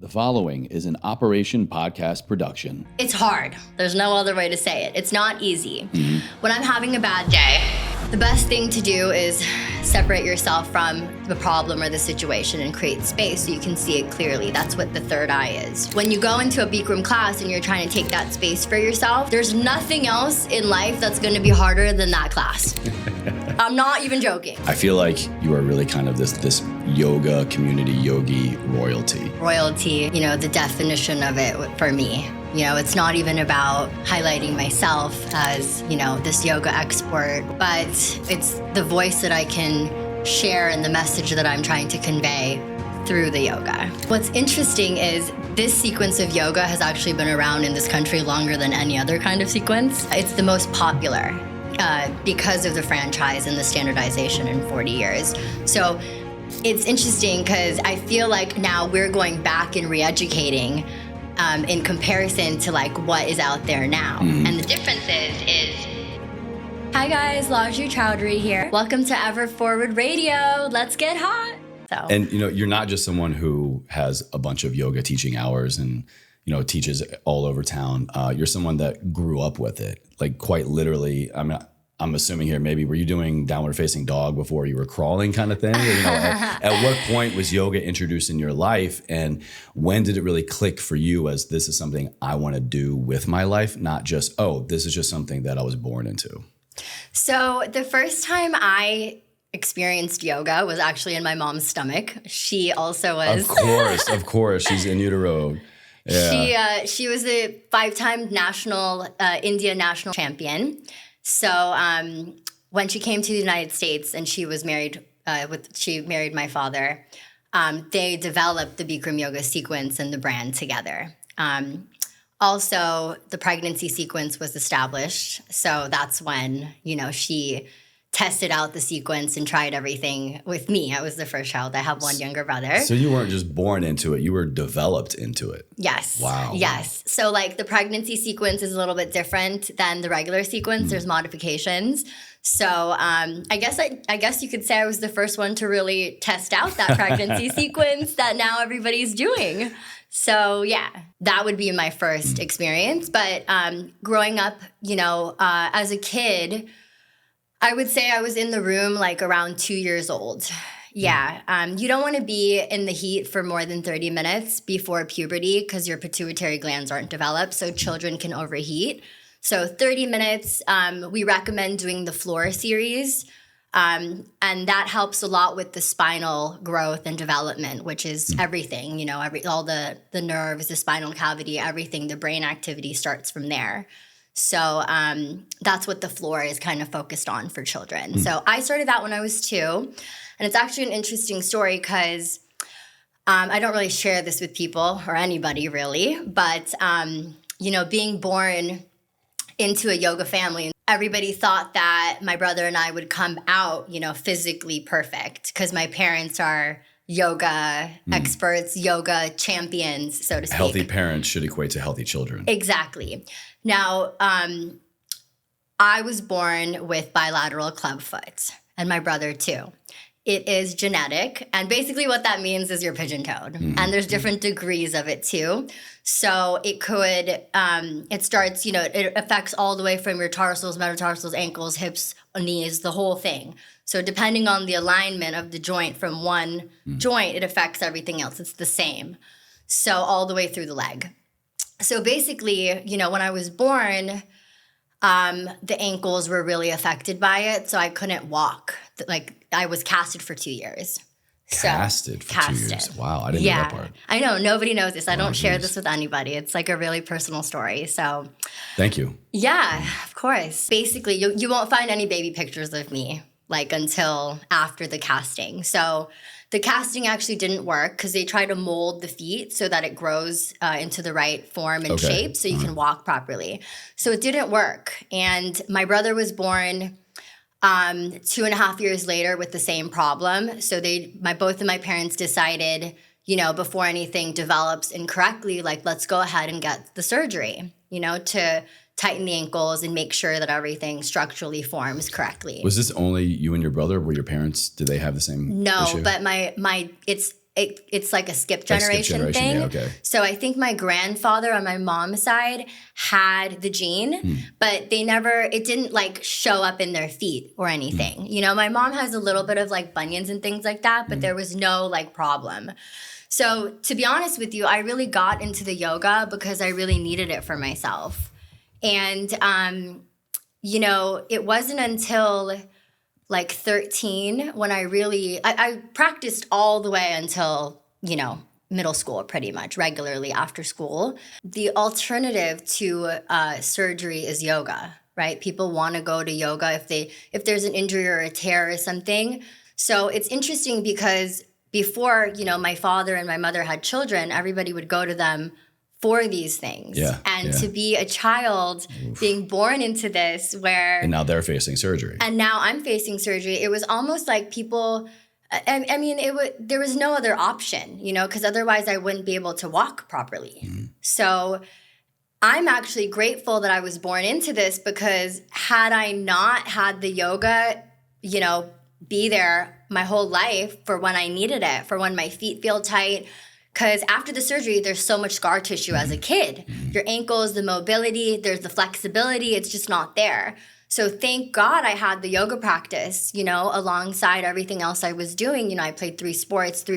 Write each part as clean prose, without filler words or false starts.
The following is an Operation Podcast production. It's hard. There's no other way to say it. It's not easy. When I'm having a bad day, the best thing to do is separate yourself from the problem or the situation and create space so you can see it clearly. That's what the third eye is. When you go into a Bikram class and you're trying to take that space for yourself, there's nothing else in life that's going to be harder than that class. I'm not even joking. I feel like you are really kind of this yoga community, yogi royalty. Royalty, the definition of it for me. It's not even about highlighting myself as, this yoga expert, but it's the voice that I can share and the message that I'm trying to convey through the yoga. What's interesting is this sequence of yoga has actually been around in this country longer than any other kind of sequence. It's the most popular because of the franchise and the standardization in 40 years. So it's interesting because I feel like now we're going back and re-educating in comparison to like what is out there now. And the difference is hi guys, Laju Choudhury here. Welcome to Ever Forward Radio. Let's get hot. And you're not just someone who has a bunch of yoga teaching hours and teaches all over town. You're someone that grew up with it, like quite literally. I mean, I'm assuming here, maybe were you doing downward facing dog before you were crawling kind of thing? Or, at what point was yoga introduced in your life? And when did it really click for you as this is something I want to do with my life? Not just, this is just something that I was born into. So the first time I experienced yoga was actually in my mom's stomach. She also was. Of course. She's in utero. Yeah. She was a 5-time India national champion. So when she came to the United States and she was married, she married my father, they developed the Bikram Yoga sequence and the brand together. Also, the pregnancy sequence was established. So that's when, she tested out the sequence and tried everything with me. I was the first child. I have one younger brother. So you weren't just born into it, you were developed into it. Yes. Wow. Yes. So like the pregnancy sequence is a little bit different than the regular sequence. There's modifications. So I guess you could say I was the first one to really test out that pregnancy sequence that now everybody's doing. So yeah, that would be my first experience. But growing up, as a kid, I would say I was in the room like around 2 years old. Yeah. You don't want to be in the heat for more than 30 minutes before puberty because your pituitary glands aren't developed, so children can overheat. So 30 minutes, we recommend doing the floor series. And that helps a lot with the spinal growth and development, which is everything, all the nerves, the spinal cavity, everything, the brain activity starts from there. So that's what the floor is kind of focused on for children. So I started that when I was 2. And it's actually an interesting story because I don't really share this with people or anybody really. But, being born into a yoga family, everybody thought that my brother and I would come out, physically perfect because my parents are yoga experts, yoga champions, so to speak. Healthy parents should equate to healthy children. Exactly. Now, I was born with bilateral clubfoot, and my brother too. It is genetic, and basically what that means is you're pigeon-toed, and there's different degrees of it too. So it could, it starts, it affects all the way from your tarsals, metatarsals, ankles, hips, knees, the whole thing. So depending on the alignment of the joint from one joint, it affects everything else. It's the same. So all the way through the leg. So basically, when I was born, the ankles were really affected by it. So I couldn't walk. Like I was casted for 2 years. Casted for 2 years. Wow, I didn't know that part. I know. Nobody knows this. I don't share this with anybody. It's like a really personal story. So thank you. Yeah, of course. Basically, you won't find any baby pictures of me like until after the casting. So the casting actually didn't work because they try to mold the feet so that it grows into the right form and shape so you can walk properly. So it didn't work. And my brother was born 2.5 years later with the same problem. So both of my parents decided, before anything develops incorrectly, like let's go ahead and get the surgery, to tighten the ankles and make sure that everything structurally forms correctly. Was this only you and your brother? Were your parents, did they have the same issue? No, but it's it's like a skip generation thing. Yeah, okay. So I think my grandfather on my mom's side had the gene, but it didn't like show up in their feet or anything. You know, my mom has a little bit of like bunions and things like that, but there was no like problem. So to be honest with you, I really got into the yoga because I really needed it for myself. And, you know, it wasn't until like 13 when I practiced all the way until, you know, middle school pretty much regularly after school. The alternative to surgery is yoga, right? People want to go to yoga if there's an injury or a tear or something. So it's interesting because before, you know, my father and my mother had children, everybody would go to them for these things. And to be a child being born into this and now they're facing surgery. And now I'm facing surgery. It was almost like people, I mean, there was no other option, you know, because otherwise I wouldn't be able to walk properly. So I'm actually grateful that I was born into this, because had I not had the yoga, you know, be there my whole life for when I needed it, for when my feet feel tight. Because after the surgery, there's so much scar tissue as a kid. Your ankles, the mobility, there's the flexibility, it's just not there. So thank God I had the yoga practice, you know, alongside everything else I was doing. You know, I played 3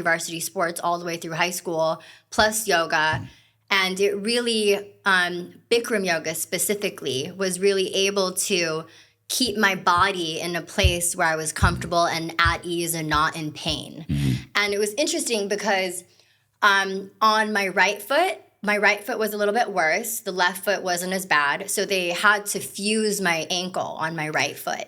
varsity sports all the way through high school, plus yoga. And it really, Bikram Yoga specifically, was really able to keep my body in a place where I was comfortable and at ease and not in pain. And it was interesting because on my right foot was a little bit worse. The left foot wasn't as bad. So they had to fuse my ankle on my right foot,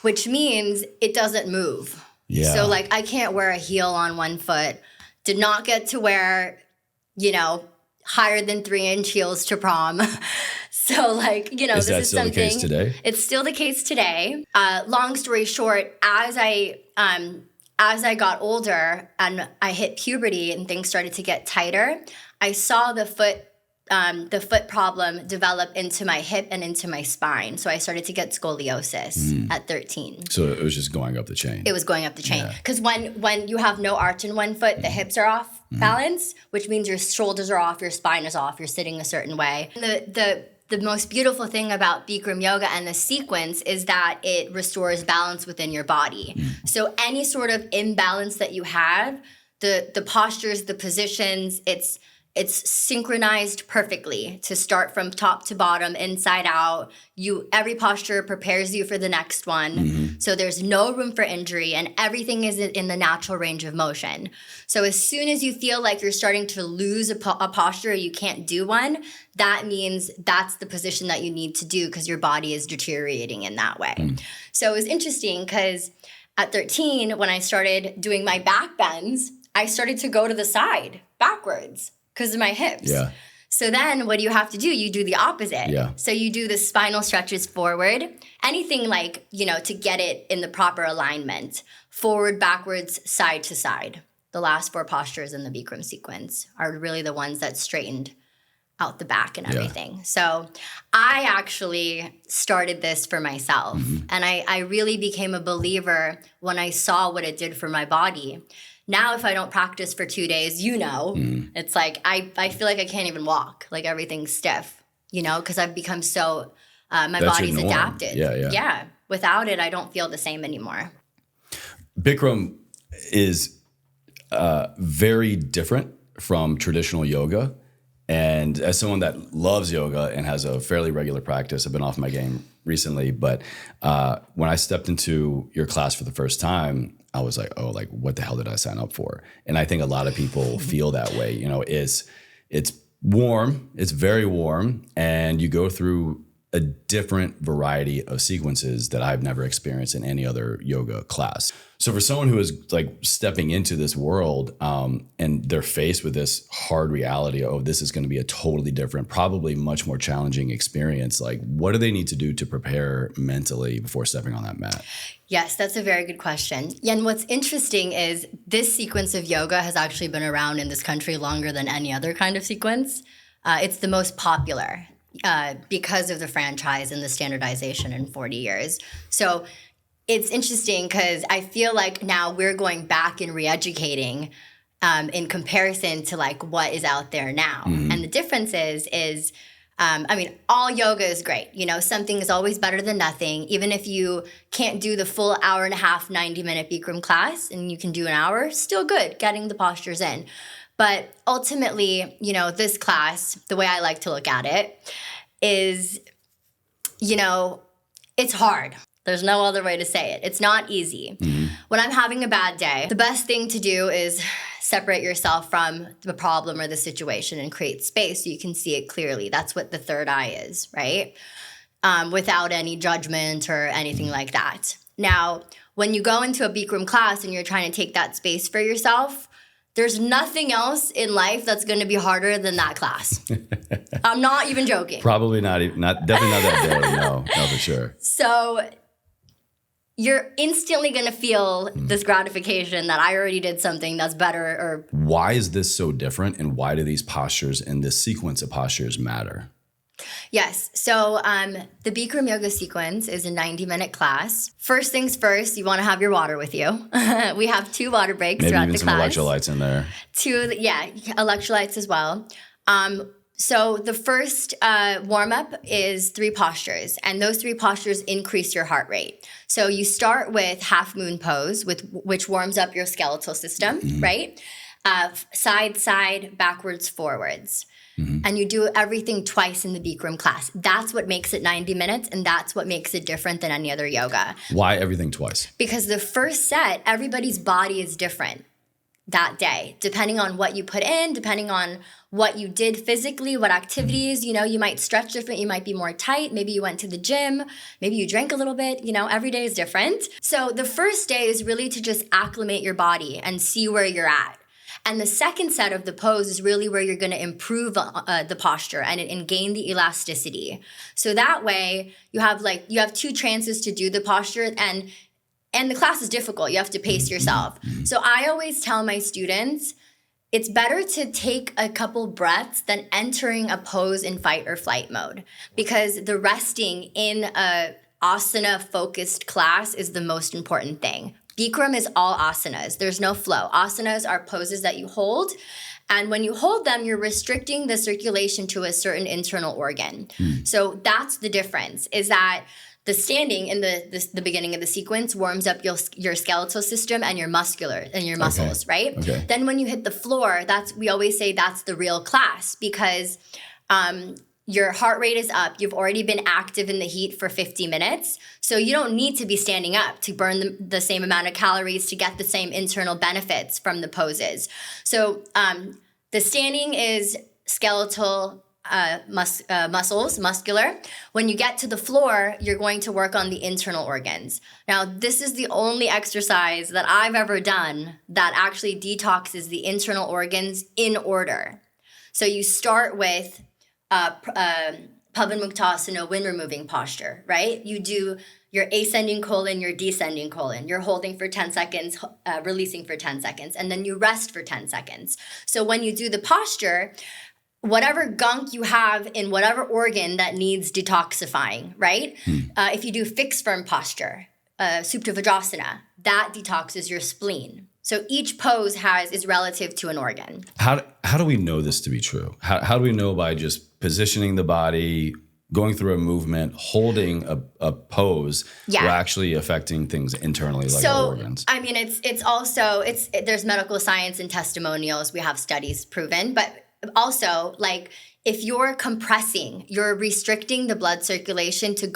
which means it doesn't move. Yeah. So like I can't wear a heel on one foot. Did not get to wear, you know, higher than 3-inch heels to prom. So like, you know, is this that is still something. the case today? It's still the case today. Long story short, as I got older and I hit puberty and things started to get tighter, I saw the foot problem develop into my hip and into my spine. So I started to get scoliosis at 13. So it was just going up the chain. It was going up the chain. Because when you have no arch in one foot, the hips are off balance, which means your shoulders are off, your spine is off, you're sitting a certain way. The most beautiful thing about Bikram Yoga and the sequence is that it restores balance within your body. So any sort of imbalance that you have, the postures, the positions, it's synchronized perfectly to start from top to bottom, inside out. Every posture prepares you for the next one. So there's no room for injury and everything is in the natural range of motion. So as soon as you feel like you're starting to lose a posture or you can't do one, that means that's the position that you need to do because your body is deteriorating in that way. So it was interesting because at 13, when I started doing my back bends, I started to go to the side backwards because of my hips. So then what do you have to do? You do the opposite. So you do the spinal stretches forward, anything like, you know, to get it in the proper alignment, forward, backwards, side to side. The last 4 postures in the Bikram sequence are really the ones that straightened out the back and everything. So I actually started this for myself. And I really became a believer when I saw what it did for my body. Now, if I don't practice for 2 days, you know, it's like I feel like I can't even walk. Like everything's stiff, you know, because I've become so, my body's adapted. Yeah. Without it, I don't feel the same anymore. Bikram is very different from traditional yoga. And as someone that loves yoga and has a fairly regular practice, I've been off my game recently, but when I stepped into your class for the first time, I was like, oh, like what the hell did I sign up for? And I think a lot of people feel that way. You know, it's warm, it's very warm, and you go through a different variety of sequences that I've never experienced in any other yoga class. So for someone who is like stepping into this world and they're faced with this hard reality, oh, this is going to be a totally different, probably much more challenging experience. Like, what do they need to do to prepare mentally before stepping on that mat? Yes, that's a very good question. And what's interesting is this sequence of yoga has actually been around in this country longer than any other kind of sequence. It's the most popular because of the franchise and the standardization in 40 years. So it's interesting because I feel like now we're going back and re-educating in comparison to like what is out there now. And the difference is all yoga is great. Something is always better than nothing. Even if you can't do the full hour and a half, 90-minute Bikram class and you can do an hour, still good, getting the postures in. But ultimately, this class, the way I like to look at it is, it's hard. There's no other way to say it. It's not easy. When I'm having a bad day, the best thing to do is separate yourself from the problem or the situation and create space so you can see it clearly. That's what the third eye is, right? Without any judgment or anything like that. Now, when you go into a Bikram class and you're trying to take that space for yourself, there's nothing else in life that's going to be harder than that class. I'm not even joking. Probably definitely not that day. No, for sure. So you're instantly going to feel this gratification that I already did something that's better. Why is this so different, and why do these postures and this sequence of postures matter? Yes. So the Bikram Yoga sequence is a 90-minute class. First things first, you want to have your water with you. We have 2 water breaks throughout the class. Maybe even some electrolytes in there. 2, electrolytes as well. So the first warm-up is 3 postures, and those 3 postures increase your heart rate. So you start with half moon pose, which warms up your skeletal system, right? Side, backwards, forwards. And you do everything twice in the Bikram class. That's what makes it 90 minutes, and that's what makes it different than any other yoga. Why everything twice? Because the first set, everybody's body is different that day, depending on what you put in, depending on what you did physically, what activities, you might stretch different, you might be more tight, maybe you went to the gym, maybe you drank a little bit, every day is different. So the first day is really to just acclimate your body and see where you're at. And the second set of the pose is really where you're going to improve the posture and gain the elasticity. So that way you have 2 chances to do the posture, and the class is difficult. You have to pace yourself. So I always tell my students, it's better to take a couple breaths than entering a pose in fight or flight mode, because the resting in a asana-focused class is the most important thing. Bikram is all asanas. There's no flow. Asanas are poses that you hold, and when you hold them, you're restricting the circulation to a certain internal organ. So that's the difference, is that the standing in the beginning of the sequence warms up your skeletal system and your muscles, right? Okay. Then when you hit the floor, we always say that's the real class, because your heart rate is up. You've already been active in the heat for 50 minutes. So you don't need to be standing up to burn the same amount of calories to get the same internal benefits from the poses. So the standing is skeletal, muscular. When you get to the floor, you're going to work on the internal organs. Now, this is the only exercise that I've ever done that actually detoxes the internal organs in order. So you start with Pavanmuktasana, wind removing posture, right? You do your ascending colon, your descending colon. You're holding for 10 seconds, releasing for 10 seconds, and then you rest for 10 seconds. So when you do the posture, whatever gunk you have in whatever organ that needs detoxifying, right? If you do fixed firm posture, Supta Vajrasana, that detoxes your spleen. So each pose is relative to an organ. How do we know this to be true? How do we know by just positioning the body, going through a movement, holding a pose, we're actually affecting things internally like our organs? I mean, there's medical science and testimonials. We have studies proven, but also, if you're compressing, you're restricting the blood circulation to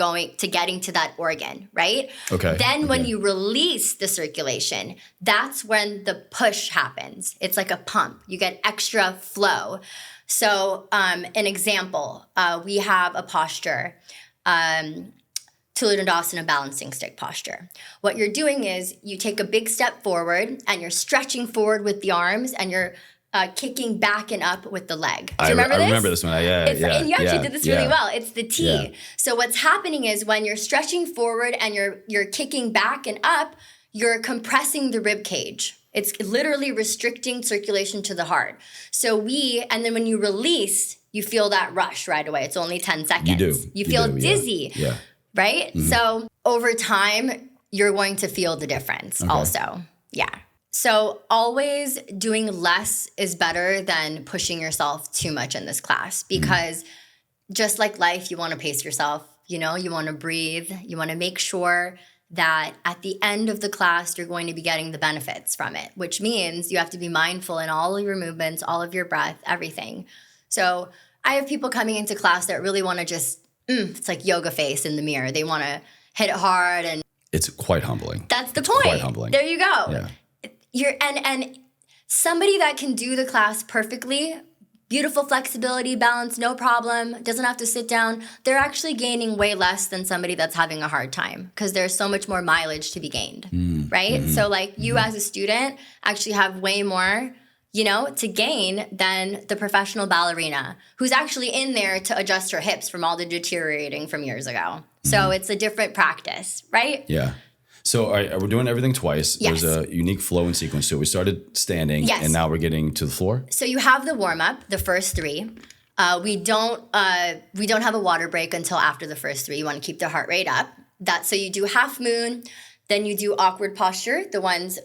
getting to that organ, right? Okay. Then when you release the circulation, that's when the push happens. It's like a pump. You get extra flow. So an example, we have a posture, Tula balancing stick posture. What you're doing is you take a big step forward and you're stretching forward with the arms and you're kicking back and up with the leg. Do you remember this? I remember this one. And you actually did this really well. It's the T. Yeah. So what's happening is when you're stretching forward and you're kicking back and up, you're compressing the rib cage. It's literally restricting circulation to the heart. And then when you release, you feel that rush right away. It's only 10 seconds. You do. You feel dizzy, right? Mm-hmm. So over time, you're going to feel the difference also. Yeah. So always doing less is better than pushing yourself too much in this class, because just like life, you want to pace yourself, you want to breathe, you want to make sure that at the end of the class, you're going to be getting the benefits from it, which means you have to be mindful in all of your movements, all of your breath, everything. So I have people coming into class that really want to just, it's like yoga face in the mirror. They want to hit it hard, and it's quite humbling. That's the point. Quite humbling. There you go. Yeah. And somebody that can do the class perfectly, beautiful flexibility, balance, no problem, doesn't have to sit down, they're actually gaining way less than somebody that's having a hard time, because there's so much more mileage to be gained, right? So like you as a student actually have way more, to gain than the professional ballerina who's actually in there to adjust her hips from all the deteriorating from years ago. So it's a different practice, right? Yeah. So all right, we're doing everything twice. Yes. There's a unique flow and sequence. So we started standing, and now we're getting to the floor. So you have the warm up, the first three. We don't have a water break until after the first three. You want to keep the heart rate up. So you do half moon, then you do awkward posture, the ones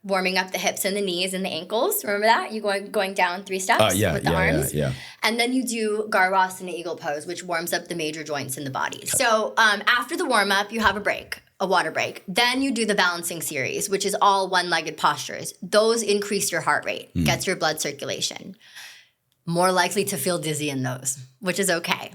warming up the hips and the knees and the ankles. Remember that? You going down 3 steps with the arms. Yeah. And then you do Garvasana eagle pose, which warms up the major joints in the body. So after the warm up, you have a water break. Then you do the balancing series, which is all one-legged postures. Those increase your heart rate, gets your blood circulation. More likely to feel dizzy in those, which is okay.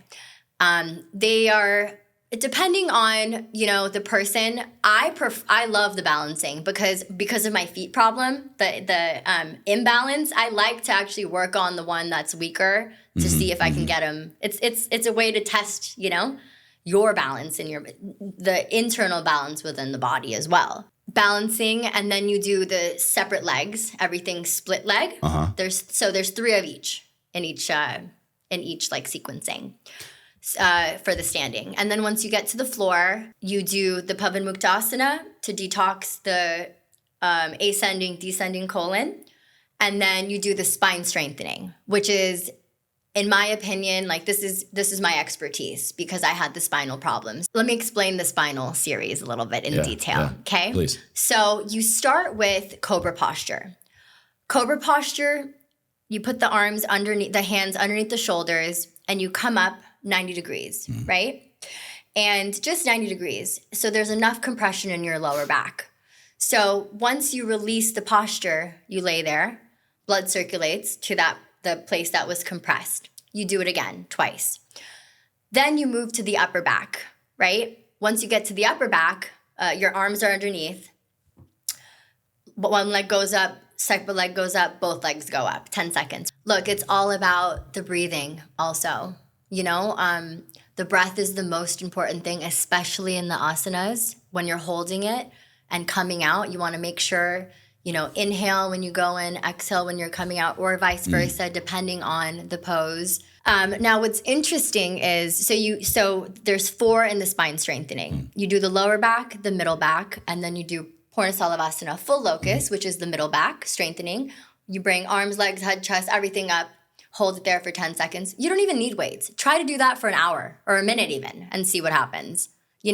They are, depending on, the person, I love the balancing because of my feet problem, the imbalance. I like to actually work on the one that's weaker to see if I can get them. It's a way to test, your balance and the internal balance within the body as well. Balancing, and then you do the separate legs, everything split leg. There's 3 of each in each like sequencing for the standing. And then once you get to the floor, you do the Pavan Muktasana to detox the ascending, descending colon. And then you do the spine strengthening, which is, in my opinion, like this is my expertise because I had the spinal problems. Let me explain the spinal series a little bit in detail, okay? Please. So you start with cobra posture. Cobra posture, you put the arms underneath, the hands underneath the shoulders, and you come up 90 degrees, right? And just 90 degrees. So there's enough compression in your lower back. So once you release the posture, you lay there, blood circulates to the place that was compressed. You do it again, twice. Then you move to the upper back, right? Once you get to the upper back, your arms are underneath. But one leg goes up, second leg goes up, both legs go up, 10 seconds. Look, it's all about the breathing also. The breath is the most important thing, especially in the asanas. When you're holding it and coming out, you want to make sure inhale when you go in, exhale when you're coming out, or vice versa, depending on the pose. Now, what's interesting is, so there's 4 in the spine strengthening. You do the lower back, the middle back, and then you do Purnasalavasana full locus, which is the middle back strengthening. You bring arms, legs, head, chest, everything up, hold it there for 10 seconds. You don't even need weights. Try to do that for an hour or a minute even and see what happens. You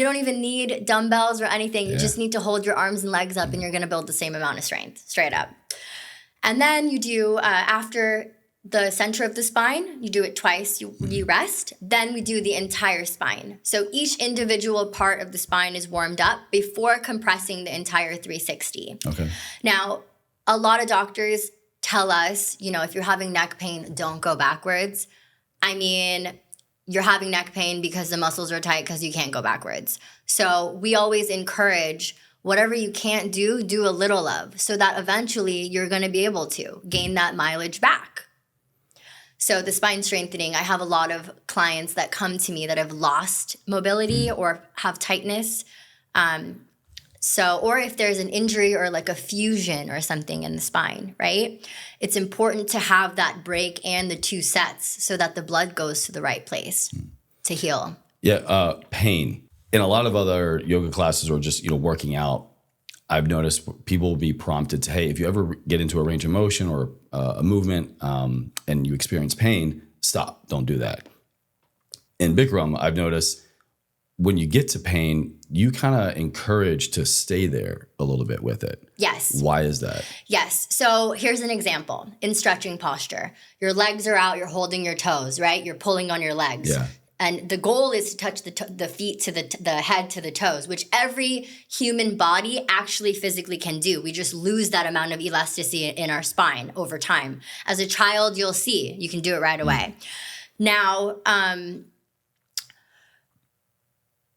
don't even need dumbbells or anything. You just need to hold your arms and legs up and you're going to build the same amount of strength, straight up. And then you do, after the center of the spine, you do it twice, you rest. Then we do the entire spine. So each individual part of the spine is warmed up before compressing the entire 360. Okay. Now, a lot of doctors tell us, if you're having neck pain, don't go backwards. I mean, you're having neck pain because the muscles are tight because you can't go backwards. So we always encourage whatever you can't do a little of, so that eventually you're going to be able to gain that mileage back. So the spine strengthening, I have a lot of clients that come to me that have lost mobility or have tightness. Or if there's an injury or like a fusion or something in the spine, right? It's important to have that break and the 2 sets so that the blood goes to the right place to heal. Yeah, pain. In a lot of other yoga classes or just, working out, I've noticed people will be prompted to, hey, if you ever get into a range of motion or a movement and you experience pain, stop, don't do that. In Bikram, I've noticed when you get to pain, you kind of encourage to stay there a little bit with it. Yes. Why is that? Yes. So here's an example. In stretching posture, your legs are out, you're holding your toes, right? You're pulling on your legs. Yeah. And the goal is to touch the feet to the head to the toes, which every human body actually physically can do. We just lose that amount of elasticity in our spine over time. As a child, you'll see you can do it right away. Now,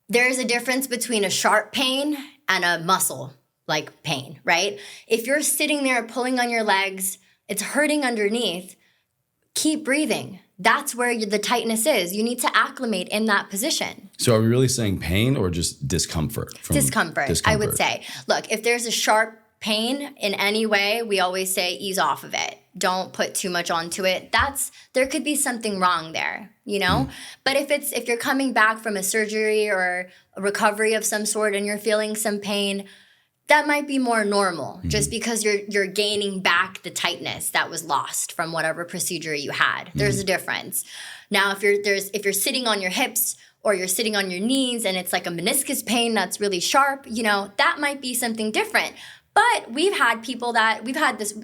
there's a difference between a sharp pain and a muscle like pain, right? If you're sitting there pulling on your legs, it's hurting underneath, keep breathing. That's where the tightness is. You need to acclimate in that position. So are we really saying pain or just discomfort? Discomfort, I would say. Look, if there's a sharp pain in any way, we always say ease off of it. Don't put too much onto it. There could be something wrong there, you know? But if you're coming back from a surgery or a recovery of some sort and you're feeling some pain, that might be more normal just because you're gaining back the tightness that was lost from whatever procedure you had. There's a difference. Now, if you're sitting on your hips or you're sitting on your knees and it's like a meniscus pain that's really sharp, you know, that might be something different. But we've had this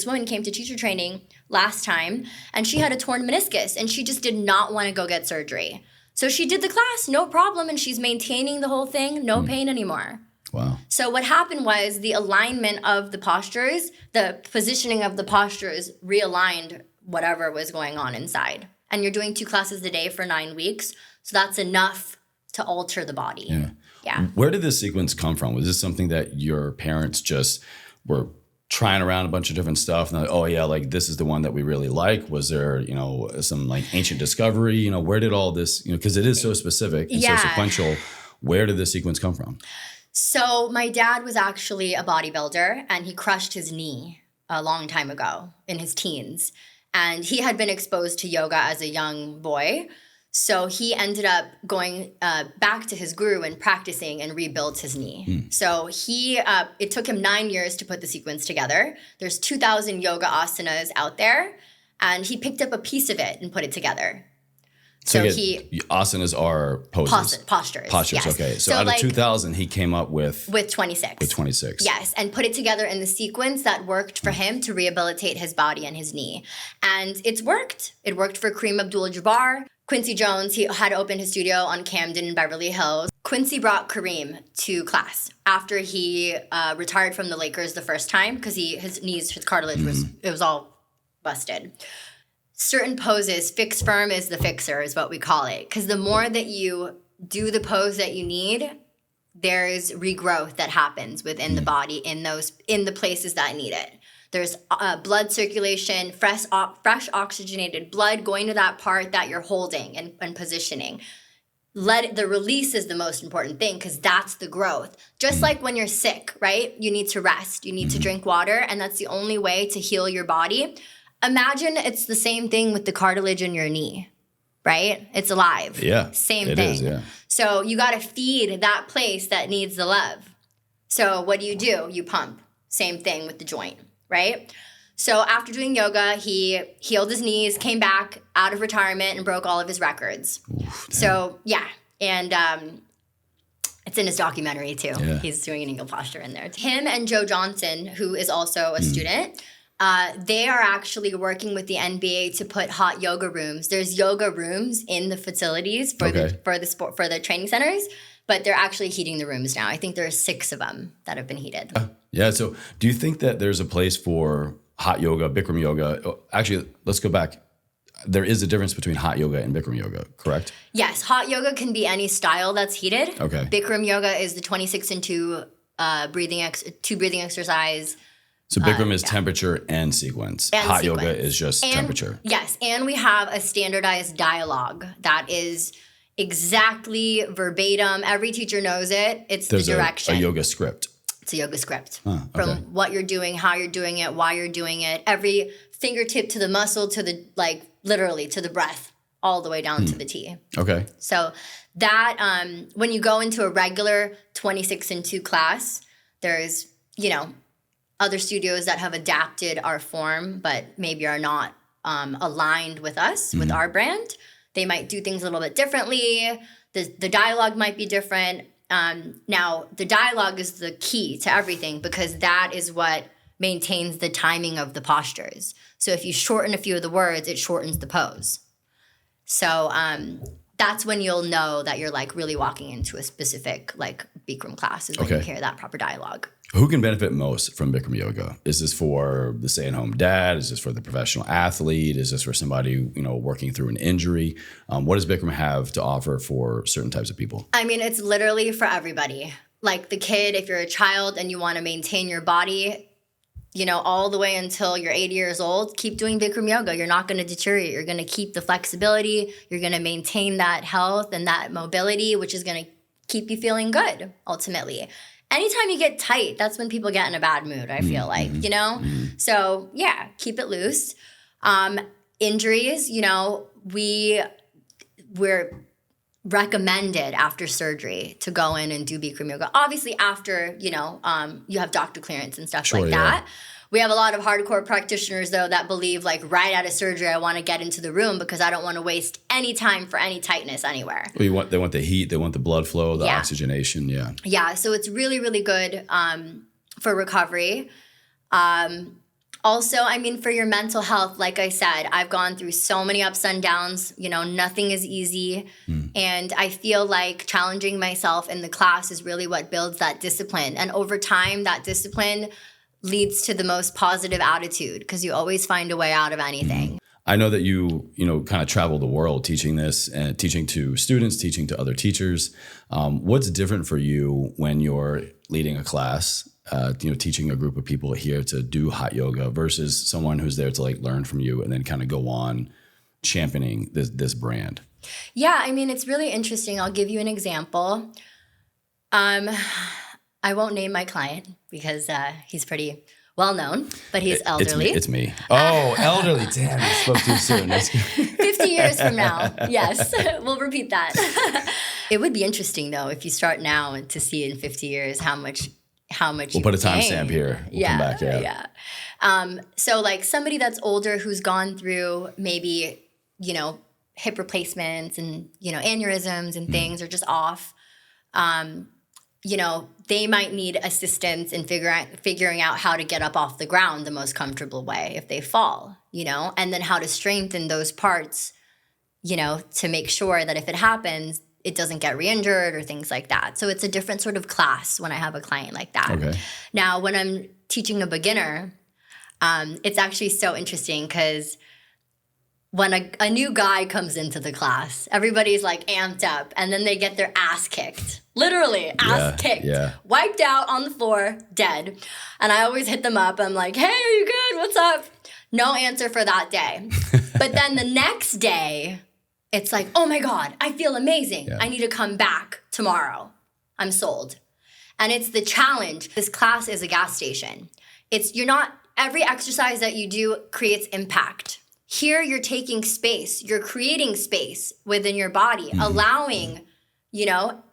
woman came to teacher training last time and she had a torn meniscus and she just did not want to go get surgery. So she did the class, no problem, and she's maintaining the whole thing, no pain anymore. Wow. So what happened was the alignment of the postures, the positioning of the postures realigned whatever was going on inside. And you're doing 2 classes a day for 9 weeks. So that's enough to alter the body. Yeah. Where did this sequence come from? Was this something that your parents just were trying around a bunch of different stuff and like, oh yeah, like this is the one that we really like? Was there, you know, some like ancient discovery? You know, where did all this, you know, because it is so specific and so sequential. Where did this sequence come from? So my dad was actually a bodybuilder and he crushed his knee a long time ago in his teens. And he had been exposed to yoga as a young boy. So he ended up going back to his guru and practicing and rebuilt his knee. So it took him 9 years to put the sequence together. There's 2,000 yoga asanas out there. And he picked up a piece of it and put it together. So asanas are poses. Postures. Postures, yes. Okay. So out of 2,000, he came up with 26. With 26. Yes, and put it together in the sequence that worked for him to rehabilitate his body and his knee. And it's worked. It worked for Kareem Abdul-Jabbar. Quincy Jones, he had opened his studio on Camden in Beverly Hills. Quincy brought Kareem to class after he retired from the Lakers the first time because his cartilage was all busted. Certain poses, fix firm is the fixer is what we call it. Because the more that you do the pose that you need, there's regrowth that happens within the body in the places that need it. There's blood circulation, fresh oxygenated blood going to that part that you're holding and positioning. The release is the most important thing because that's the growth. Just like when you're sick, right? You need to rest. You need to drink water. And that's the only way to heal your body. Imagine it's the same thing with the cartilage in your knee, right? It's alive. Yeah. Same thing. It is, yeah. So you got to feed that place that needs the love. So what do? You pump. Same thing with the joint, right? So after doing yoga, he healed his knees, came back out of retirement and broke all of his records. Oof, so yeah. And it's in his documentary too. Yeah. He's doing an eagle posture in there. Him and Joe Johnson, who is also a student, they are actually working with the NBA to put hot yoga rooms. There's yoga rooms in the facilities for the training centers, but they're actually heating the rooms now. I think there are 6 of them that have been heated. Yeah. So do you think that there's a place for hot yoga, Bikram yoga? Actually, let's go back. There is a difference between hot yoga and Bikram yoga, correct? Yes. Hot yoga can be any style that's heated. Okay. Bikram yoga is the 26 and 2 breathing exercise. So Bikram is temperature and sequence. Hot yoga is just temperature. Yes, and we have a standardized dialogue that is exactly verbatim. Every teacher knows it. It's the direction. A yoga script. It's a yoga script. From what you're doing, how you're doing it, why you're doing it. Every fingertip to the muscle, to the literally to the breath, all the way down to the T. Okay. So that when you go into a regular 26 and 2 class, there's other studios that have adapted our form, but maybe are not aligned with us, with our brand. They might do things a little bit differently. The dialogue might be different. Now, the dialogue is the key to everything because that is what maintains the timing of the postures. So if you shorten a few of the words, it shortens the pose. So that's when you'll know that you're like really walking into a specific like Bikram class is when you hear that proper dialogue. Who can benefit most from Bikram Yoga? Is this for the stay-at-home dad? Is this for the professional athlete? Is this for somebody, working through an injury? What does Bikram have to offer for certain types of people? I mean, it's literally for everybody. Like the kid, if you're a child and you want to maintain your body, all the way until you're 80 years old, keep doing Bikram Yoga. You're not going to deteriorate. You're going to keep the flexibility. You're going to maintain that health and that mobility, which is going to keep you feeling good, ultimately. Anytime you get tight, that's when people get in a bad mood, I feel like, So, yeah, keep it loose. Injuries, we're recommended after surgery to go in and do Bikram Yoga. Obviously, after, you have doctor clearance and stuff like that. We have a lot of hardcore practitioners, though, that believe, like, right out of surgery, I want to get into the room because I don't want to waste any time for any tightness anywhere. Well, they want the heat, they want the blood flow, the oxygenation, Yeah, so it's really, really good for recovery. Also, I mean, for your mental health, like I said, I've gone through so many ups and downs. Nothing is easy. And I feel like challenging myself in the class is really what builds that discipline. And over time, that discipline leads to the most positive attitude because you always find a way out of anything. I know that you kind of travel the world teaching this and teaching to students, teaching to other teachers. What's different for you when you're leading a class, teaching a group of people here to do hot yoga versus someone who's there to like learn from you and then kind of go on championing this brand? Yeah, I mean, it's really interesting. I'll give you an example. I won't name my client because he's pretty well known, but he's elderly. It's me. Oh, elderly. Damn, I spoke too soon. 50 years from now. Yes, we'll repeat that. It would be interesting, though, if you start now to see in 50 years how much we'll put a timestamp here. We'll come back. Yeah. So like somebody that's older who's gone through maybe, hip replacements and, aneurysms and things are just off. They might need assistance in figuring out how to get up off the ground the most comfortable way if they fall, and then how to strengthen those parts, to make sure that if it happens, it doesn't get re-injured or things like that. So it's a different sort of class when I have a client like that. Okay. Now, when I'm teaching a beginner, it's actually so interesting because when a new guy comes into the class, everybody's like amped up and then they get their ass kicked. Literally, ass kicked. Yeah. Wiped out on the floor, dead. And I always hit them up. I'm like, hey, are you good? What's up? No answer for that day. But then the next day, it's like, oh my God, I feel amazing. Yeah. I need to come back tomorrow. I'm sold. And it's the challenge. This class is a gas station. Every exercise that you do creates impact. Here, you're taking space. You're creating space within your body, allowing,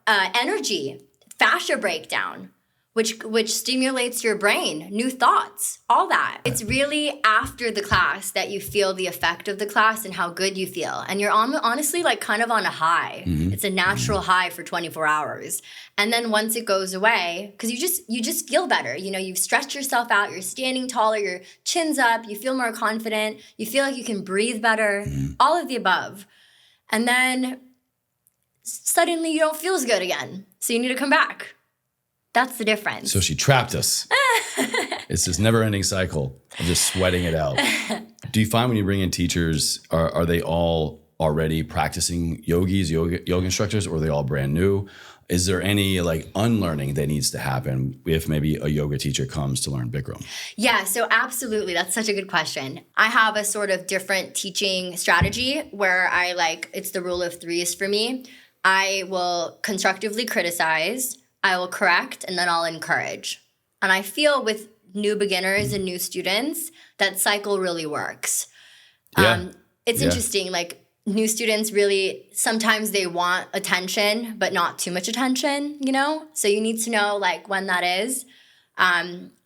energy, fascia breakdown, which stimulates your brain, new thoughts, all that. It's really after the class that you feel the effect of the class and how good you feel. And you're honestly like kind of on a high. It's a natural high for 24 hours. And then once it goes away, because you just feel better. You've stretched yourself out, you're standing taller, your chin's up, you feel more confident, you feel like you can breathe better, all of the above. And then suddenly you don't feel as good again. So you need to come back. That's the difference. So she trapped us. It's this never-ending cycle of just sweating it out. Do you find when you bring in teachers, are they all already practicing yoga instructors, or are they all brand new? Is there any like unlearning that needs to happen if maybe a yoga teacher comes to learn Bikram? Yeah, so absolutely. That's such a good question. I have a sort of different teaching strategy where it's the rule of threes for me. I will constructively criticize, I will correct, and then I'll encourage. And I feel with new beginners and new students, that cycle really works. It's interesting, like new students really, sometimes they want attention, but not too much attention, So you need to know like when that is.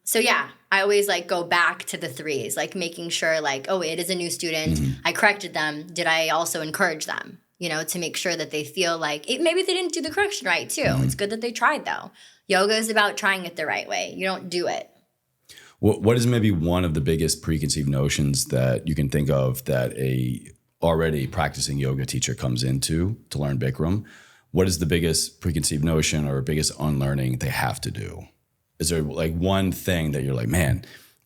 So yeah, I always like go back to the threes, like making sure like, oh, it is a new student. I corrected them. Did I also encourage them? to make sure that they feel like maybe they didn't do the correction right too. It's good that they tried though. Yoga is about trying it the right way. You don't do it. What is maybe one of the biggest preconceived notions that you can think of that a already practicing yoga teacher comes into to learn Bikram? What is the biggest preconceived notion or biggest unlearning they have to do? Is there like one thing that you're like, man,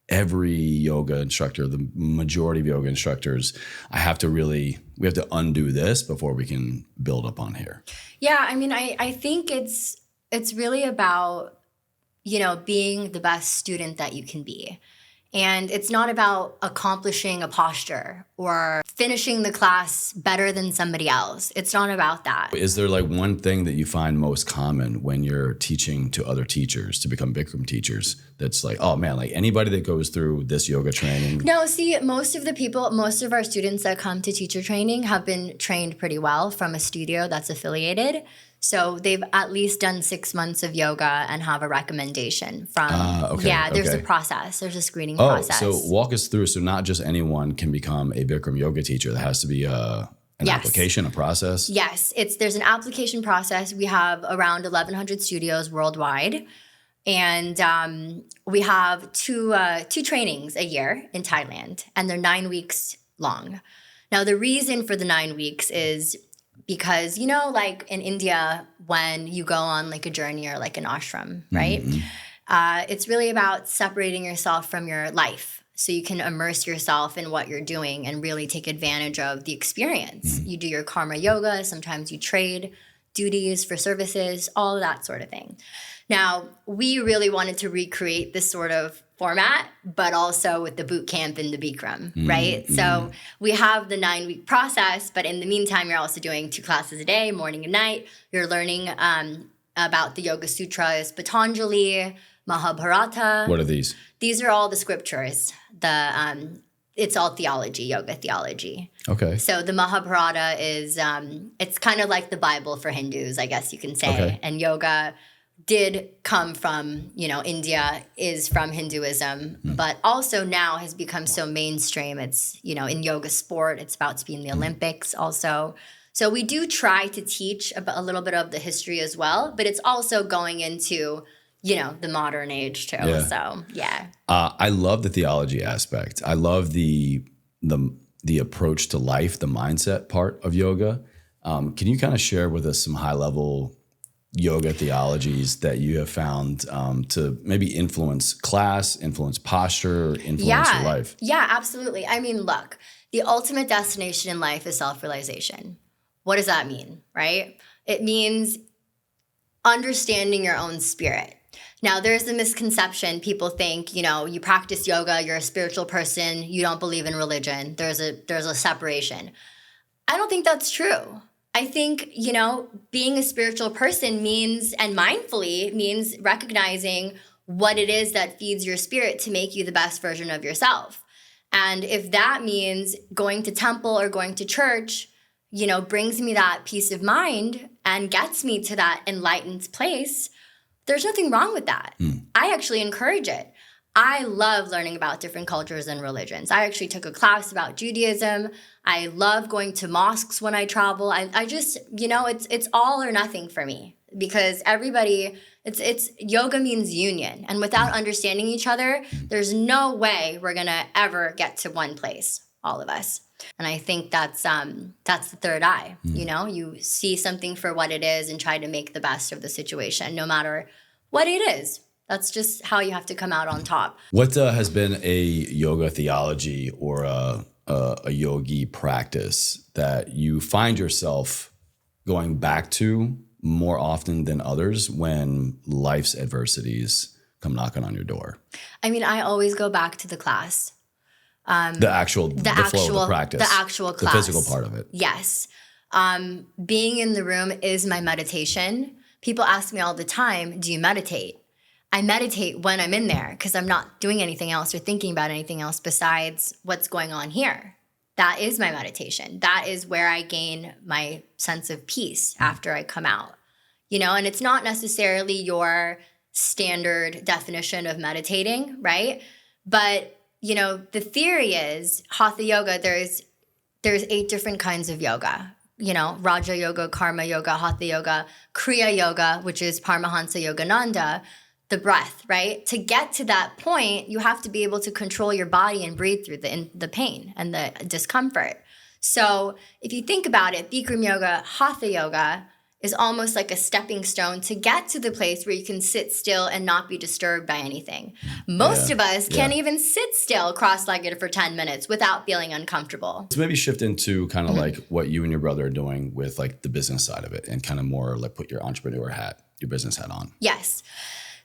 every yoga instructor, the majority of yoga instructors, we have to undo this before we can build up on here? Yeah, I mean, I think it's really about, being the best student that you can be. And it's not about accomplishing a posture or finishing the class better than somebody else. It's not about that. Is there like one thing that you find most common when you're teaching to other teachers to become Bikram teachers that's like, oh man, like anybody that goes through this yoga training? No, see, most of our students that come to teacher training have been trained pretty well from a studio that's affiliated. So they've at least done 6 months of yoga and have a recommendation from, there's a process. There's a screening process. So walk us through. So not just anyone can become a Bikram yoga teacher. There has to be an application, a process. Yes, there's an application process. We have around 1,100 studios worldwide. And we have two trainings a year in Thailand, and they're 9 weeks long. Now, the reason for the 9 weeks is because, like in India, when you go on like a journey or like an ashram, right? It's really about separating yourself from your life so you can immerse yourself in what you're doing and really take advantage of the experience. You do your karma yoga. Sometimes you trade duties for services, all of that sort of thing. Now, we really wanted to recreate this sort of format, but also with the boot camp and the Bikram, right? So we have the 9-week process, but in the meantime, you're also doing 2 classes a day, morning and night. You're learning about the Yoga Sutras, Patanjali, Mahabharata. What are these? These are all the scriptures. It's all theology, yoga theology. Okay. So the Mahabharata is, it's kind of like the Bible for Hindus, I guess you can say. Okay. And yoga did come from, India, is from Hinduism, but also now has become so mainstream. It's, in yoga sport, it's about to be in the Olympics also. So we do try to teach a little bit of the history as well, but it's also going into, the modern age too. Yeah. So, yeah. I love the theology aspect. I love the approach to life, the mindset part of yoga. Can you kind of share with us some high level yoga theologies that you have found to maybe influence class, influence posture, influence your life? Yeah, absolutely. I mean, look, the ultimate destination in life is self-realization. What does that mean, right? It means understanding your own spirit. Now, there's a misconception. People think, you practice yoga, you're a spiritual person, you don't believe in religion. There's a separation. I don't think that's true. I think, being a spiritual person means, and mindfully means recognizing what it is that feeds your spirit to make you the best version of yourself. And if that means going to temple or going to church, brings me that peace of mind and gets me to that enlightened place, there's nothing wrong with that. I actually encourage it. I love learning about different cultures and religions. I actually took a class about Judaism. I love going to mosques when I travel. I just, it's all or nothing for me because everybody, it's yoga means union. And without understanding each other, there's no way we're going to ever get to one place, all of us. And I think that's the third eye. You see something for what it is and try to make the best of the situation, no matter what it is. That's just how you have to come out on top. What has been a yoga theology or a yogi practice that you find yourself going back to more often than others when life's adversities come knocking on your door? I mean, I always go back to the class. The flow of the practice. The actual class. The physical part of it. Yes. Being in the room is my meditation. People ask me all the time, do you meditate? I meditate when I'm in there because I'm not doing anything else or thinking about anything else besides what's going on here. That is my meditation. That is where I gain my sense of peace after I come out. And it's not necessarily your standard definition of meditating, right? But, the theory is Hatha yoga, there's 8 different kinds of yoga. Raja Yoga, Karma Yoga, Hatha Yoga, Kriya Yoga, which is Paramahansa Yogananda, the breath, right? To get to that point, you have to be able to control your body and breathe through the pain and the discomfort. So if you think about it, Bikram Yoga, Hatha Yoga is almost like a stepping stone to get to the place where you can sit still and not be disturbed by anything. Most of us can't even sit still cross-legged for 10 minutes without feeling uncomfortable. So maybe shift into kind of like what you and your brother are doing with like the business side of it and kind of more like put your entrepreneur hat, your business hat on. Yes.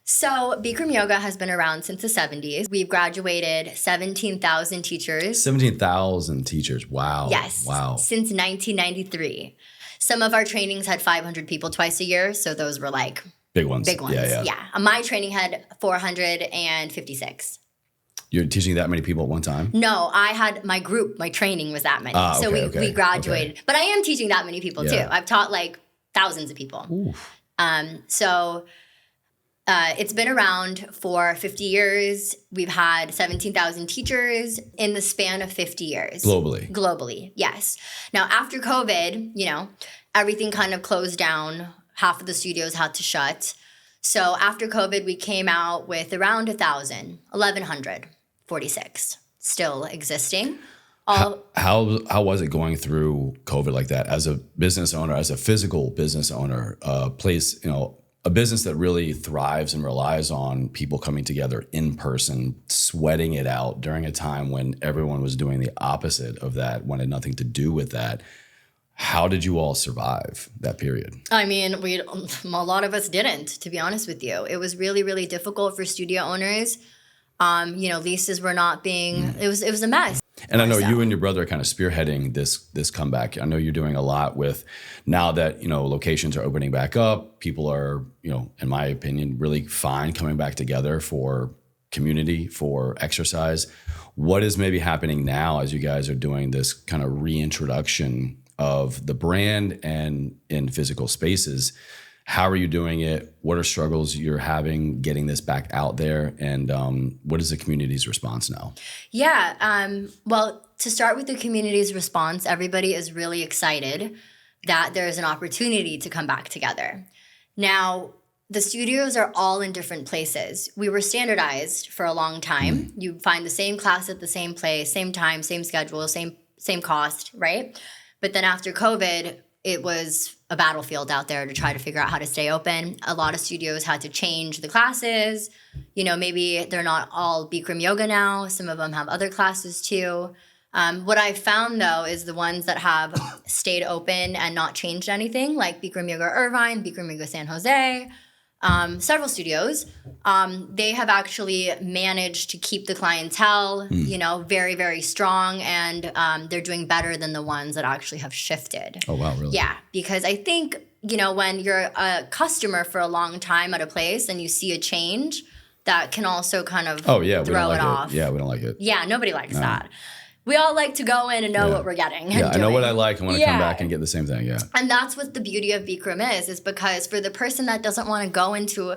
So Bikram Yoga has been around since the 70s. We've graduated 17,000 teachers. 17,000 teachers. Wow. Yes. Wow. Since 1993. Some of our trainings had 500 people twice a year. So those were like big ones. Big ones. Yeah. My training had 456. You're teaching that many people at one time? No, I had my group, my training was that many. So we graduated. Okay. But I am teaching that many people too. I've taught like thousands of people. Oof. It's been around for 50 years. We've had 17,000 teachers in the span of 50 years. Globally, yes. Now, after COVID, everything kind of closed down. Half of the studios had to shut. So after COVID, we came out with around 1,146 still existing. How was it going through COVID like that as a business owner, as a physical business owner, a business that really thrives and relies on people coming together in person, sweating it out during a time when everyone was doing the opposite of that, wanted nothing to do with that. How did you all survive that period? I mean, a lot of us didn't, to be honest with you. It was really, really difficult for studio owners. Leases were not being, it was a mess. And I know you and your brother are kind of spearheading this comeback. I know you're doing a lot with, now that, locations are opening back up, people are, in my opinion, really fine coming back together for community, for exercise. What is maybe happening now as you guys are doing this kind of reintroduction of the brand and in physical spaces? How are you doing it? What are struggles you're having getting this back out there? And what is the community's response now? Yeah. Well, to start with the community's response, everybody is really excited that there's an opportunity to come back together. Now, the studios are all in different places. We were standardized for a long time. You find the same class at the same place, same time, same schedule, same cost, right? But then after COVID, it was a battlefield out there to try to figure out how to stay open. A lot of studios had to change the classes. Maybe they're not all Bikram Yoga now. Some of them have other classes too. What I've found, though, is the ones that have stayed open and not changed anything, like Bikram Yoga Irvine, Bikram Yoga San Jose, several studios, they have actually managed to keep the clientele, very, very strong, and they're doing better than the ones that actually have shifted. Oh, wow, really? Yeah, because I think, when you're a customer for a long time at a place and you see a change, that can also kind of throw it off. Yeah, we don't like it. Yeah, nobody likes that. We all like to go in and know what we're getting. Yeah, I know what I like and want to come back and get the same thing, And that's what the beauty of Bikram is because for the person that doesn't want to go into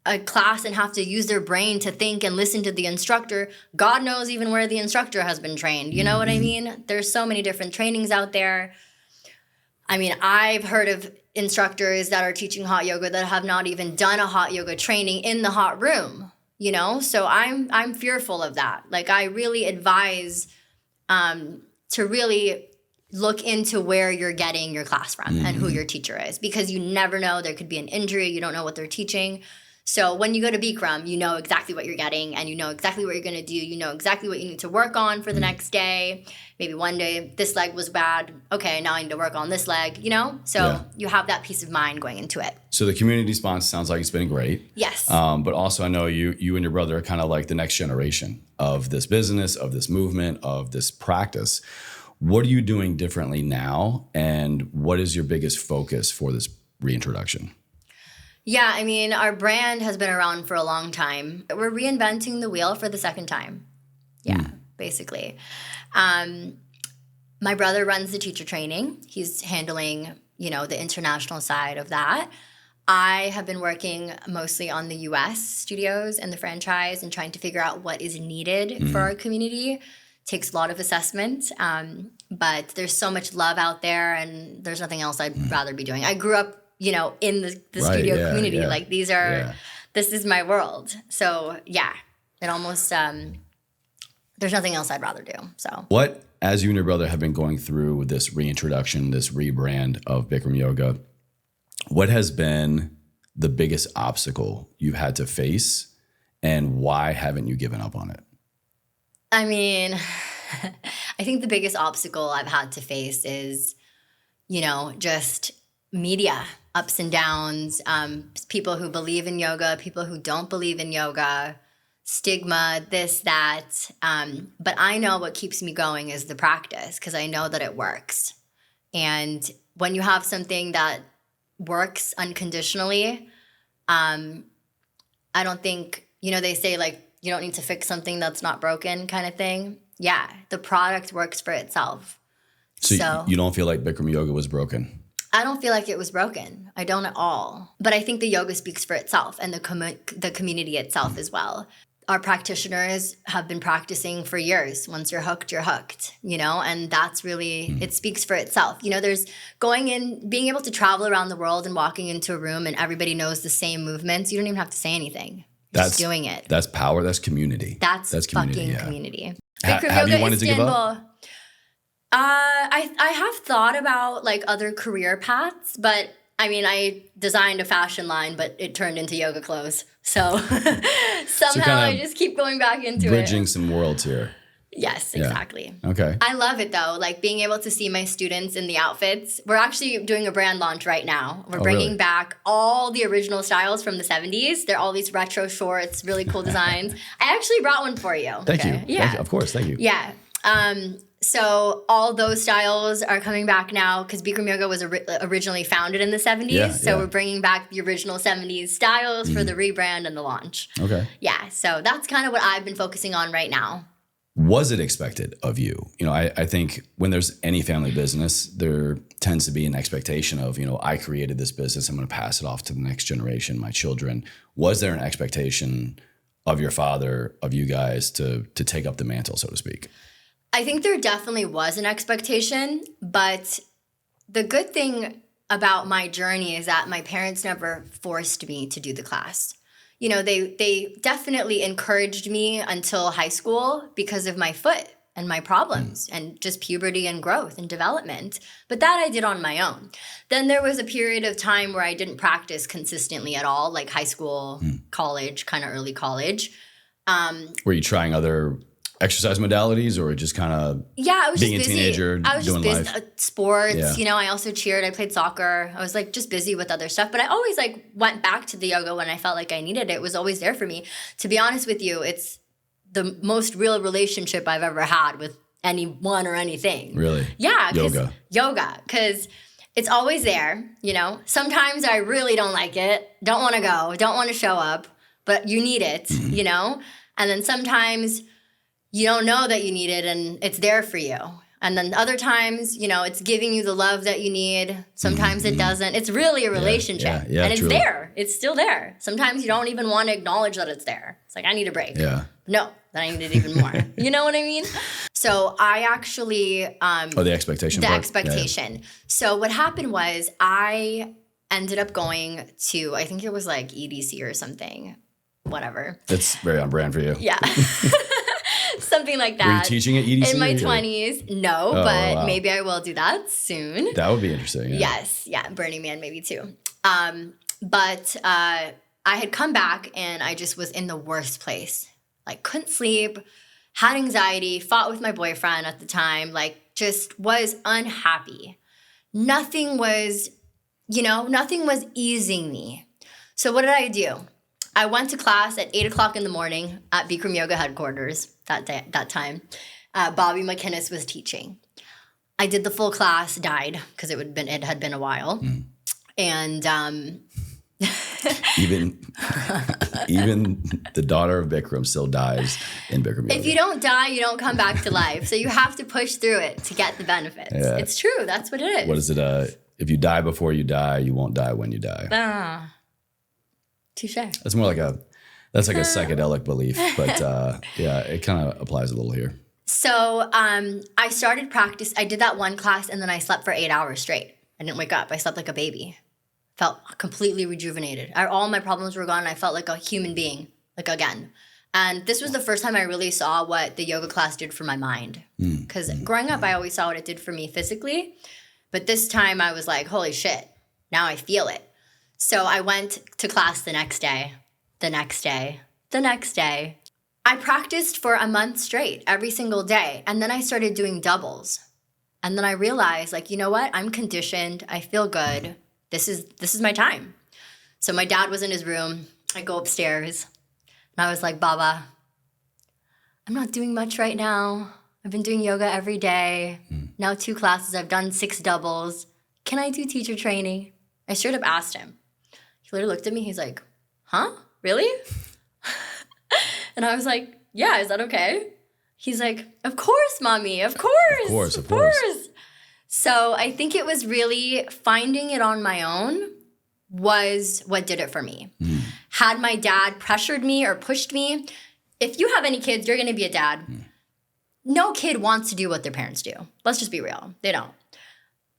a class and have to use their brain to think and listen to the instructor, God knows even where the instructor has been trained. You know what I mean? There's so many different trainings out there. I mean, I've heard of instructors that are teaching hot yoga that have not even done a hot yoga training in the hot room, So I'm fearful of that. Like, I really advise to really look into where you're getting your class from and who your teacher is, because you never know. There could be an injury. You don't know what they're teaching. So when you go to Bikram, you know exactly what you're getting and you know exactly what you're going to do. You know exactly what you need to work on for the next day. Maybe one day this leg was bad. Okay, now I need to work on this leg, So you have that peace of mind going into it. So the community response sounds like it's been great. Yes. But also I know you and your brother are kind of like the next generation of this business, of this movement, of this practice. What are you doing differently now? And what is your biggest focus for this reintroduction? Yeah, I mean, our brand has been around for a long time. We're reinventing the wheel for the second time. Yeah, basically. My brother runs the teacher training. He's handling, the international side of that. I have been working mostly on the U.S. studios and the franchise and trying to figure out what is needed for our community takes a lot of assessment. But there's so much love out there, and there's nothing else I'd rather be doing. I grew up, in the studio community. Yeah. Like this is my world. So yeah, it almost, there's nothing else I'd rather do. So what, as you and your brother have been going through this reintroduction, this rebrand of Bikram Yoga, what has been the biggest obstacle you've had to face, and why haven't you given up on it? I mean, I think the biggest obstacle I've had to face is, just media, ups and downs, people who believe in yoga, people who don't believe in yoga, stigma, this, that. But I know what keeps me going is the practice, because I know that it works. And when you have something that works unconditionally, I don't think, they say like, you don't need to fix something that's not broken kind of thing. Yeah, the product works for itself. So you don't feel like Bikram Yoga was broken? I don't feel like it was broken. I don't at all. But I think the yoga speaks for itself, and the community itself as well. Our practitioners have been practicing for years. Once you're hooked, and that's really, it speaks for itself. There's being able to travel around the world and walking into a room and everybody knows the same movements. You don't even have to say anything. Just doing it. That's power. That's community. That's community, fucking community. Have you wanted to give up? I have thought about like other career paths, but I mean, I designed a fashion line, but it turned into yoga clothes. So somehow I just keep going back into bridging some worlds here. Yes, exactly. Yeah. Okay. I love it though, like being able to see my students in the outfits. We're actually doing a brand launch right now. We're bringing back all the original styles from the 70s. They're all these retro shorts, really cool designs. I actually brought one for you. Thank you. Yeah. Of course. Thank you. Yeah. So all those styles are coming back now because Bikram Yoga was originally founded in the 70s. We're bringing back the original 70s styles for the rebrand and the launch. Okay. Yeah. So that's kind of what I've been focusing on right now. Was it expected of you? I think when there's any family business, there tends to be an expectation of, I created this business, I'm going to pass it off to the next generation, my children. Was there an expectation of your father, of you guys to take up the mantle, so to speak? I think there definitely was an expectation, but the good thing about my journey is that my parents never forced me to do the class. They definitely encouraged me until high school because of my foot and my problems and just puberty and growth and development. But that I did on my own. Then there was a period of time where I didn't practice consistently at all, like high school, college, kind of early college. Were you trying other exercise modalities or just kind of being a teenager, I was just doing busy. life? Sports, I also cheered. I played soccer. I was like just busy with other stuff. But I always like went back to the yoga when I felt like I needed it. It was always there for me. To be honest with you, it's the most real relationship I've ever had with anyone or anything. Really? Yeah. Yoga. Because it's always there, Sometimes I really don't like it, don't want to go, don't want to show up, but you need it, And then sometimes you don't know that you need it and it's there for you. And then other times, it's giving you the love that you need. Sometimes it doesn't. It's really a relationship. Yeah, and it's truly. there. It's still there. Sometimes you don't even want to acknowledge that it's there. It's like, I need a break. Yeah. No, then I need it even more. You know what I mean? So I actually... the expectation The part? expectation. Yeah. So what happened was I ended up going to, I think it was like EDC or something. Whatever. It's very on brand for you. Yeah. Something like that. Were you teaching at EDC? In my 20s. No, but maybe I will do that soon. That would be interesting. Yeah. Yes. Yeah. Burning Man maybe too. But I had come back and I just was in the worst place. Like couldn't sleep, had anxiety, fought with my boyfriend at the time, like just was unhappy. Nothing was easing me. So what did I do? I went to class at 8 o'clock in the morning at Bikram Yoga headquarters that time. Bobby McInnes was teaching. I did the full class, died because it had been a while. And even the daughter of Bikram still dies in Bikram Yoga. If you don't die, you don't come back to life. So you have to push through it to get the benefits. Yeah. It's true. That's what it is. What is it? If you die before you die, you won't die when you die. Touche. That's more like a psychedelic belief, but it kind of applies a little here. So I started practice. I did that one class and then I slept for 8 hours straight. I didn't wake up. I slept like a baby. Felt completely rejuvenated. All my problems were gone. I felt like a human being, like again. And this was the first time I really saw what the yoga class did for my mind. Because growing up, I always saw what it did for me physically. But this time I was like, holy shit, now I feel it. So I went to class the next day, the next day, the next day. I practiced for a month straight, every single day. And then I started doing doubles. And then I realized, like, you know what? I'm conditioned. I feel good. This is my time. So my dad was in his room. I go upstairs. And I was like, Baba, I'm not doing much right now. I've been doing yoga every day. Now 2 classes. I've done 6 doubles. Can I do teacher training? I straight up asked him. He literally looked at me. He's like, huh? Really? And I was like, yeah, is that okay? He's like, of course, mommy, of course. Of course. So I think it was really finding it on my own was what did it for me. Had my dad pressured me or pushed me, if you have any kids, you're going to be a dad. No kid wants to do what their parents do. Let's just be real. They don't.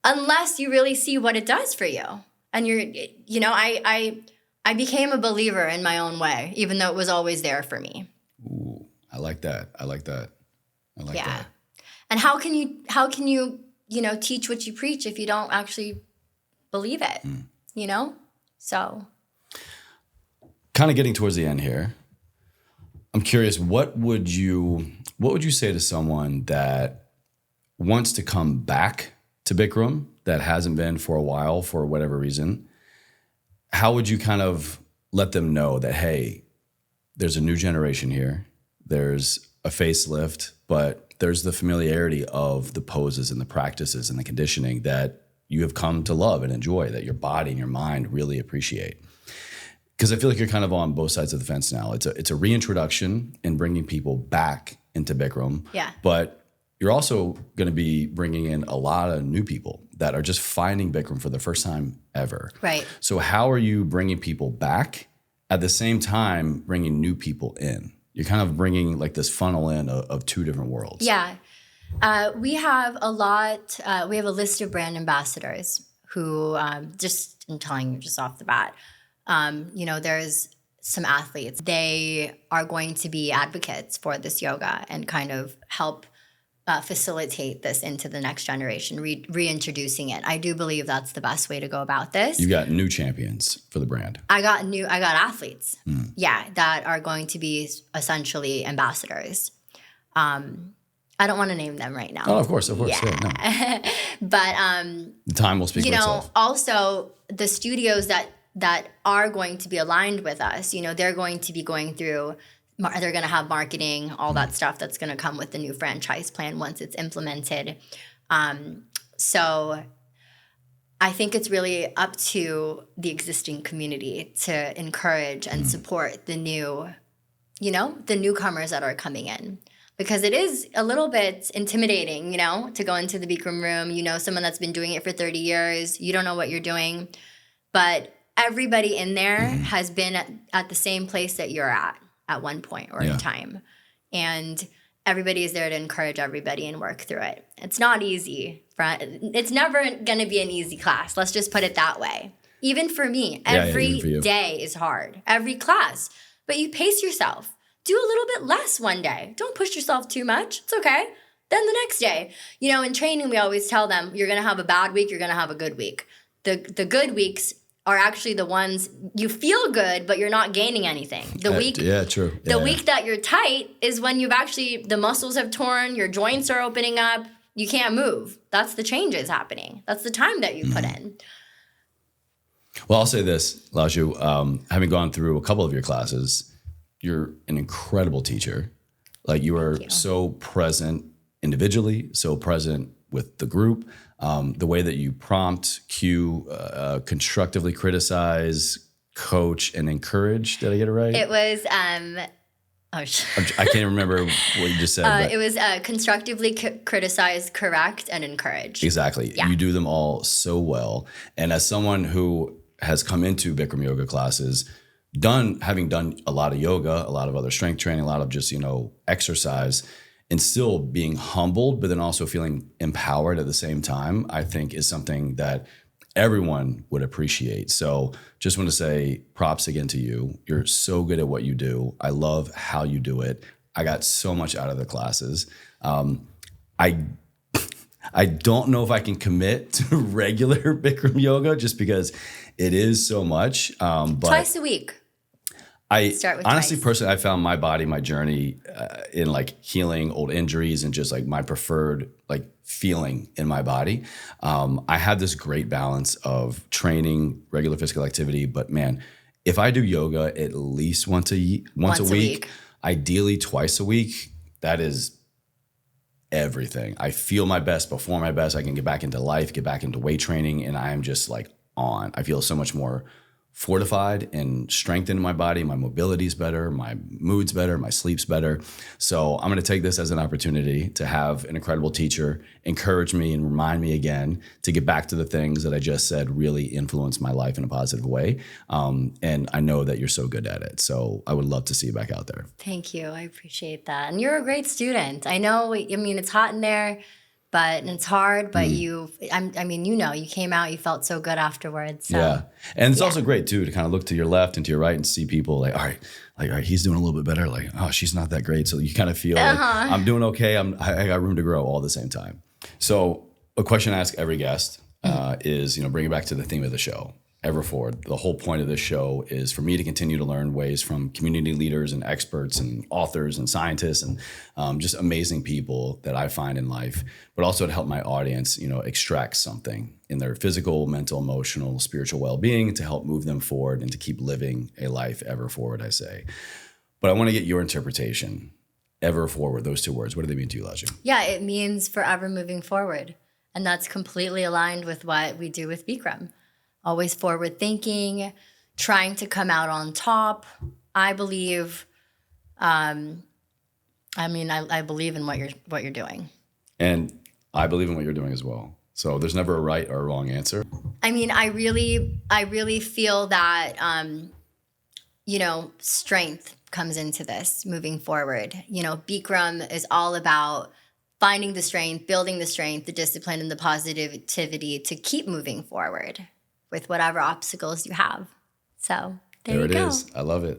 Unless you really see what it does for you. And I became a believer in my own way, even though it was always there for me. Ooh, I like that. I like that. And how can you teach what you preach if you don't actually believe it, So. Kind of getting towards the end here. I'm curious, what would you say to someone that wants to come back to Bikram that hasn't been for a while for whatever reason? How would you kind of let them know that, hey, there's a new generation here, there's a facelift, but there's the familiarity of the poses and the practices and the conditioning that you have come to love and enjoy, that your body and your mind really appreciate? Because I feel like you're kind of on both sides of the fence now. It's a reintroduction in bringing people back into Bikram. Yeah. But you're also going to be bringing in a lot of new people that are just finding Bikram for the first time ever. Right. So how are you bringing people back at the same time bringing new people in? You're kind of bringing like this funnel in of 2 different worlds. Yeah. We have a list of brand ambassadors who, I'm telling you just off the bat, there's some athletes. They are going to be advocates for this yoga and kind of help facilitate this into the next generation, reintroducing it. I do believe that's the best way to go about this. You got new champions for the brand. I got athletes, that are going to be essentially ambassadors. I don't want to name them right now. Oh, of course. Yeah, no. But the time will speak for itself. Also the studios that are going to be aligned with us, they're going to be going through. They're going to have marketing, all that stuff that's going to come with the new franchise plan once it's implemented. So I think it's really up to the existing community to encourage and support the newcomers that are coming in. Because it is a little bit intimidating, to go into the Bikram room, someone that's been doing it for 30 years, you don't know what you're doing. But everybody in there has been at the same place that you're at one point or in time. And everybody is there to encourage everybody and work through it. It's not easy. It's never going to be an easy class. Let's just put it that way. Even for me, every day is hard. Every class. But you pace yourself. Do a little bit less one day. Don't push yourself too much. It's okay. Then the next day. In training, we always tell them, you're going to have a bad week, you're going to have a good week. The good weeks are actually the ones you feel good, but you're not gaining anything. The week that you're tight is when the muscles have torn, your joints are opening up, you can't move. That's the changes happening. That's the time that you put in. Well, I'll say this, Laju, having gone through a couple of your classes, you're an incredible teacher. Like you are so present individually, so present with the group. The way that you prompt, cue, constructively criticize, coach, and encourage. Did I get it right? It was, I can't remember what you just said. It was constructively criticize, correct, and encourage. Exactly. Yeah. You do them all so well. And as someone who has come into Bikram yoga classes, having done a lot of yoga, a lot of other strength training, a lot of just, exercise, and still being humbled, but then also feeling empowered at the same time, I think is something that everyone would appreciate. So just want to say props again to you. You're so good at what you do. I love how you do it. I got so much out of the classes. I don't know if I can commit to regular Bikram yoga just because it is so much. But twice a week. I Start with honestly, twice. personally, I found my body, my journey in like healing old injuries and just like my preferred like feeling in my body. I have this great balance of training, regular physical activity, but man, if I do yoga at least once a week, ideally twice a week, that is everything. I feel my best, perform my best. I can get back into life, get back into weight training, and I am just like on. I feel so much more fortified and strengthened in my body. My mobility's better, my mood's better, my sleep's better. So I'm going to take this as an opportunity to have an incredible teacher encourage me and remind me again to get back to the things that I just said really influenced my life in a positive way. And I know that you're so good at it. So I would love to see you back out there. Thank you. I appreciate that. And you're a great student. I know, I mean, it's hot in there, and it's hard, but you came out, you felt so good afterwards. So. Yeah. And it's also great too, to kind of look to your left and to your right and see people like, all right, he's doing a little bit better. Like, oh, she's not that great. So you kind of feel like I'm doing okay. I got room to grow all at the same time. So a question I ask every guest is, bring it back to the theme of the show. Ever forward. The whole point of this show is for me to continue to learn ways from community leaders and experts and authors and scientists and just amazing people that I find in life, but also to help my audience, extract something in their physical, mental, emotional, spiritual well-being to help move them forward and to keep living a life ever forward, I say. But I want to get your interpretation. Ever forward, those two words. What do they mean to you, Laju? Yeah, it means forever moving forward. And that's completely aligned with what we do with Bikram. Always forward thinking, trying to come out on top. I believe, I believe in what you're doing. And I believe in what you're doing as well. So there's never a right or a wrong answer. I mean, I really feel that, strength comes into this moving forward. Bikram is all about finding the strength, building the strength, the discipline, and the positivity to keep moving forward with whatever obstacles you have. So there you go. It is. I love it.